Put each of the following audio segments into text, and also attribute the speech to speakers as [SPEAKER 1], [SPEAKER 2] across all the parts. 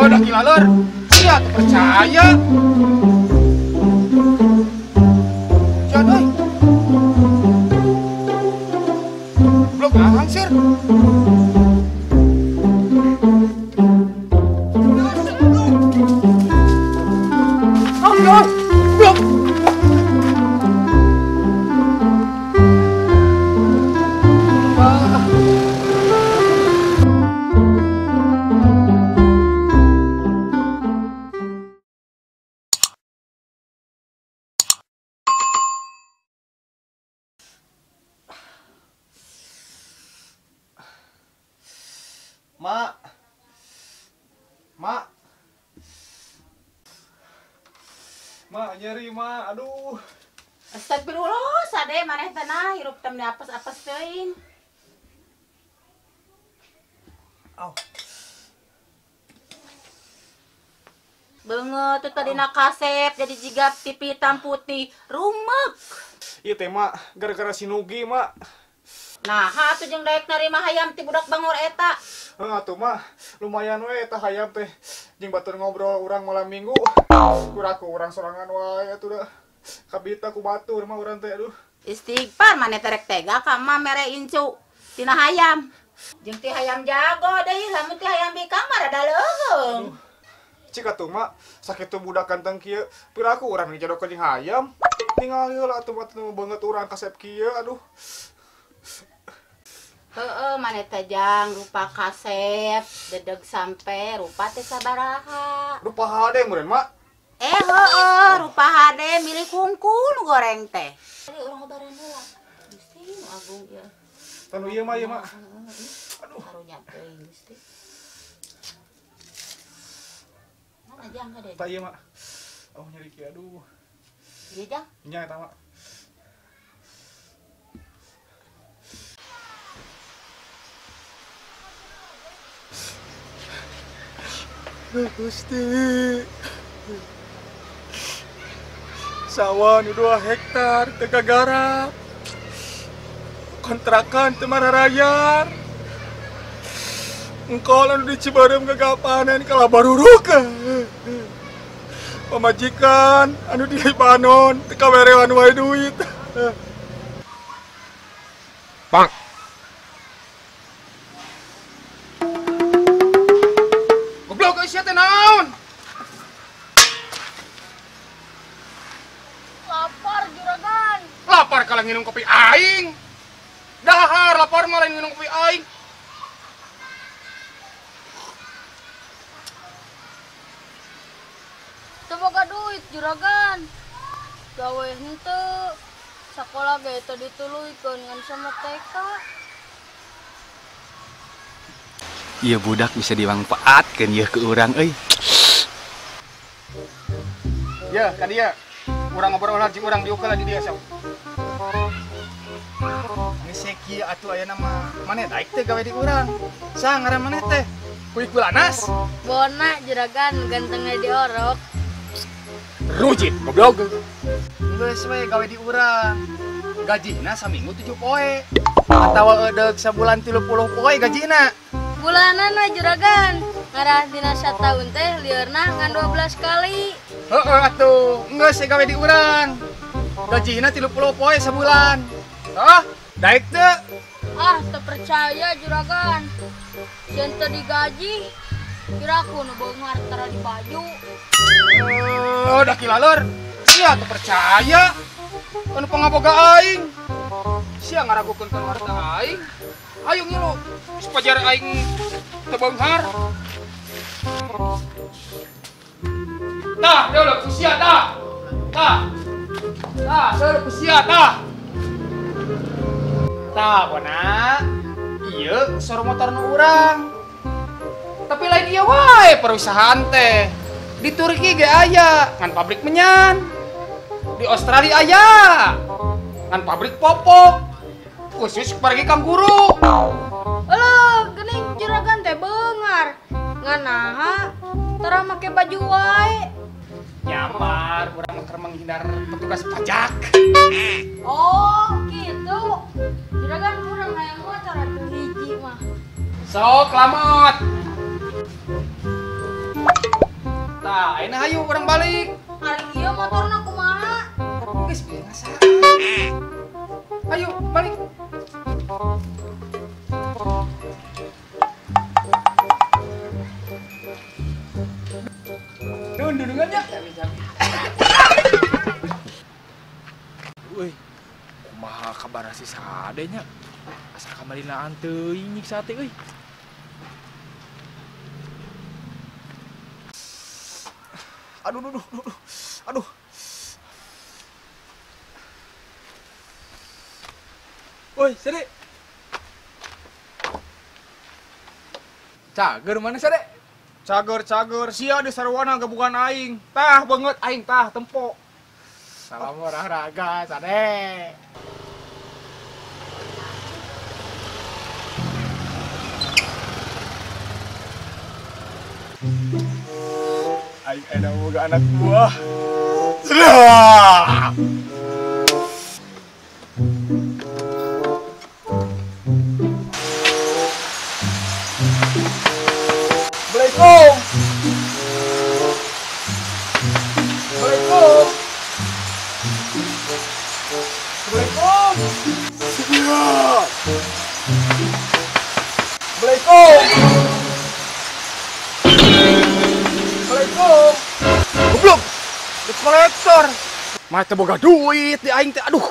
[SPEAKER 1] udah gila lor. Iya, percaya. Jangan, oi. Belum hangsir. Mak, mak, mak nyeri mak, aduh.
[SPEAKER 2] Astagfirullah, sade maneh tanah hirup tem apes-apes teuing.
[SPEAKER 1] Au.
[SPEAKER 2] Beungeut teu tadina kasep jadi jigap TV hitam putih rumek.
[SPEAKER 1] Ieu teh mak, gara-gara si Nugi mak.
[SPEAKER 2] Nah, atuh jeung daek narima hayam ti budak bangor eta.
[SPEAKER 1] Atuh mah, lumayan we tah hayam teh. Jeung batur ngobrol urang malam minggu. Kuraku urang sorangan wae atuh dah. Kabita ku batur mah urang teh aduh.
[SPEAKER 2] Istighfar maneh terek tega ka mah mere incu tina hayam. Jeung ti hayam jago deui lamun ti hayam di kamar ada leung.
[SPEAKER 1] Cik atuh mak, sakitu budak ganteng kieu, piraku urang dijodokeun jeung hayam. Ningali heula atuh batur beungeut urang kasep kieu aduh.
[SPEAKER 2] Heeh, maneh teh jang rupa kasep, dedeg sampe rupa teh sabaraha.
[SPEAKER 1] Rupa hade meureun mak.
[SPEAKER 2] Heeh, rupa hade milik hungkul goreng teh. Tadi urang ngabaran heula. Gusti nu agung ieu.
[SPEAKER 1] Tanu ieu mah ieu mak.
[SPEAKER 2] Aduh, harunya teuing Gusti. Mana jang hade?
[SPEAKER 1] Tah ieu mak. Oh nyeri kieu aduh.
[SPEAKER 2] Ieu jang?
[SPEAKER 1] Nya eta mak. Gusti, sawah nu 2 hektar teu kagarap, kontrakan teu mararayar, engkol anu di Cibarem gagapanen kalabaruruk, pamajikan anu di Libanon teu kawerewan wae duit. Bang. Sia teh naon?
[SPEAKER 3] Lapar juragan.
[SPEAKER 1] Lapar kalau nginum kopi aing. Dahar lapar malah nginum kopi aing.
[SPEAKER 3] Teu boga duit juragan. Gawe henteu. Sakola ge teu dituluykeun ngan sama TK.
[SPEAKER 4] Iya budak bisa dimanfaatkeun ieu ke urang euy.
[SPEAKER 1] Ya, ka dia. Urang ngobrol jeung urang diukeul di dia sok. Geus kieu atuh aya nama maneh daek teh gawe di urang. Saha ngaran maneh teh? Kuy Kulanas.
[SPEAKER 3] Bona juragan gantengnya diorok.
[SPEAKER 1] Rujit goblok. Geus we gawe di urang. Gajina saminggu 7 poe. Atawa eudeuh sabulan 30 poe gajina.
[SPEAKER 3] Bulanan we juragan. Ngarah dina sataun teh liurna ngan 12 kali.
[SPEAKER 1] Heeh atuh, geus gawe di urang. Gajina 30 poe sabulan. Hah? Daek teu?
[SPEAKER 3] Ah, teu percaya juragan. Yen teu digaji, kiraku nu beunghar tara di baju.
[SPEAKER 1] Udah kilaleur. Sia teu percaya. Anu pangaboga aing. Sia ngaragukeun ka harta aing. Ayo ngilu, sepajar aing teu beunghar. Tah, deuleuh ku sia tah. Tah. Tah, deuleuh ku sia tah. Tah, bona. Ieu soro motor nu urang. Tapi lain ieu wae perusahaan teh. Di Turki ge aya ngan pabrik menyan. Di Australia aya ngan pabrik popok. Khusus pergi Kang Guru.
[SPEAKER 3] Alah, geuning juragan teh beunghar. Nganaha tara make baju wae.
[SPEAKER 1] Nyamar, urang keur menghindar petugas pajak.
[SPEAKER 3] Oh, gitu. Juragan urang hayang motor atuh hiji mah.
[SPEAKER 1] Sok lamot. Nah, ini hayu orang balik.
[SPEAKER 3] Hari ieu motorna kumaha?
[SPEAKER 1] Geus biasa. Ayo balik. Dudungannya.
[SPEAKER 5] Wih, kumaha kabar si Sade nya? Asa kamarina teuing nyik sate euy. Aduh, aduh. Woi, Sade. Cager mana Sade?
[SPEAKER 1] Cager, sia di sarwana gabungan aing. Tah banget aing tah tempo.
[SPEAKER 5] Salam olahraga, Sade. Aing ada boga anak buah.
[SPEAKER 1] Assalamualaikum. Assalamualaikum. Assalamualaikum. Assalamualaikum. Assalamualaikum. Goblok. Debt kolektor. Mah teh boga duit di aing teh. Aduh.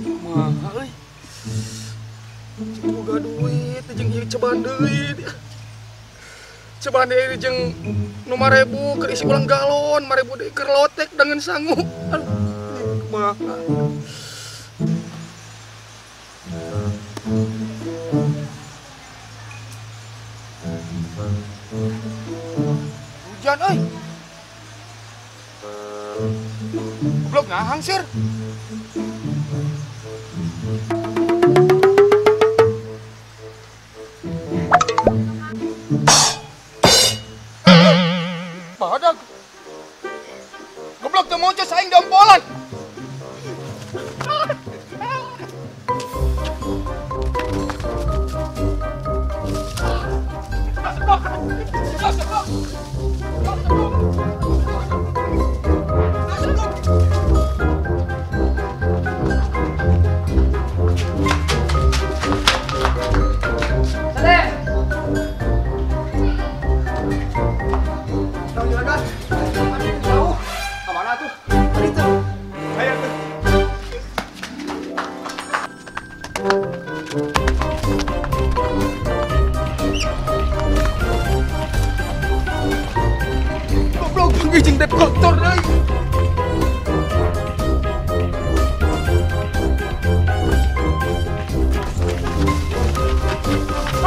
[SPEAKER 1] Kumaha euy? Boga duit jeung ieu cobaan deui. Cobaan deui jeung nu 5.000 keur isi ulang galon, 5.000 deui keur lotek dengan sangu. Aduh, kumaha? Hujan euy. Goblok ngahang sir. Badak. Goblok teu moncos aing dompolan. Jeung debt kolektor deui.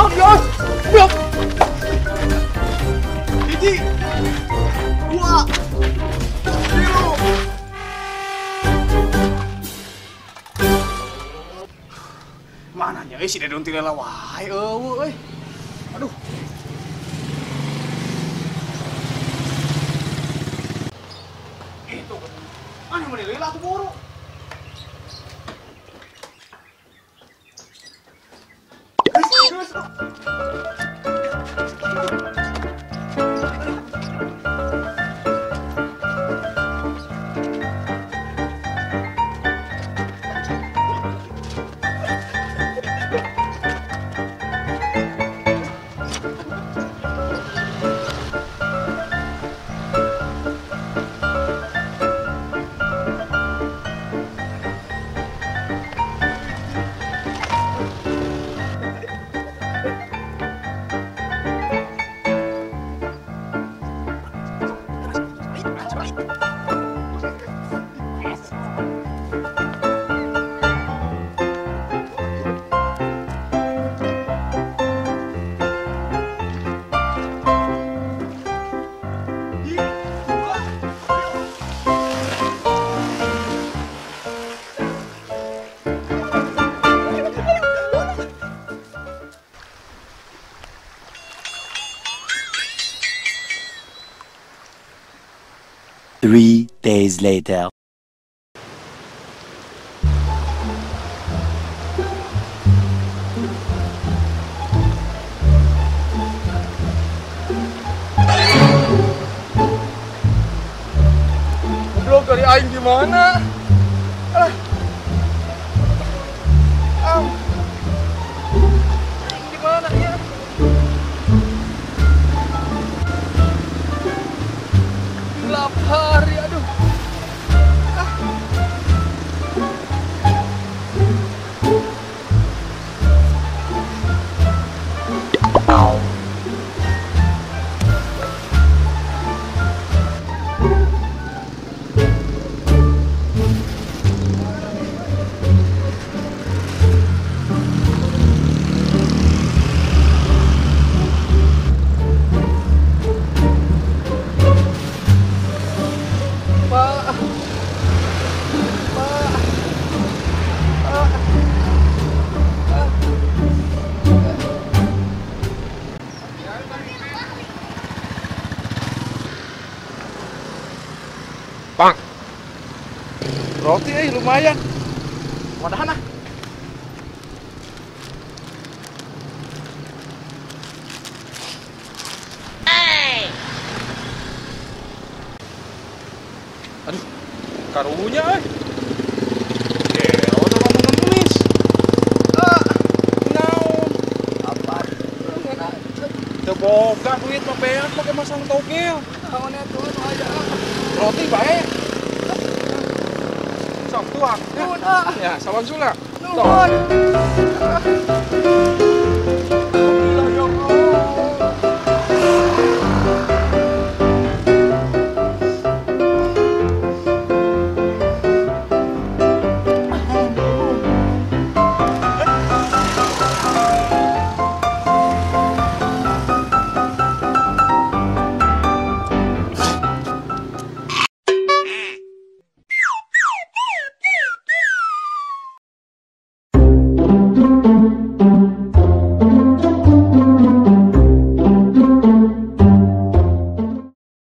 [SPEAKER 1] Oh, dia. Blok. Hiji. Dua. Tilu. Mananya si Dedon ti lela wae eueuh euy. Aduh. Mana mau lila tuh buru?
[SPEAKER 6] Three days later.
[SPEAKER 5] Gimana? Alah. Gimana ya? Lapar ya, aduh. Bang, roti lumayan. Wadahan ah. Aduh, karunya udah ngomong ngemis. Naon? Apa? Teboga duit mah beak pakai masang togel. Naon atuh aja. Roti bae. Sok tuang. Ya, sawan sula. Nuhun.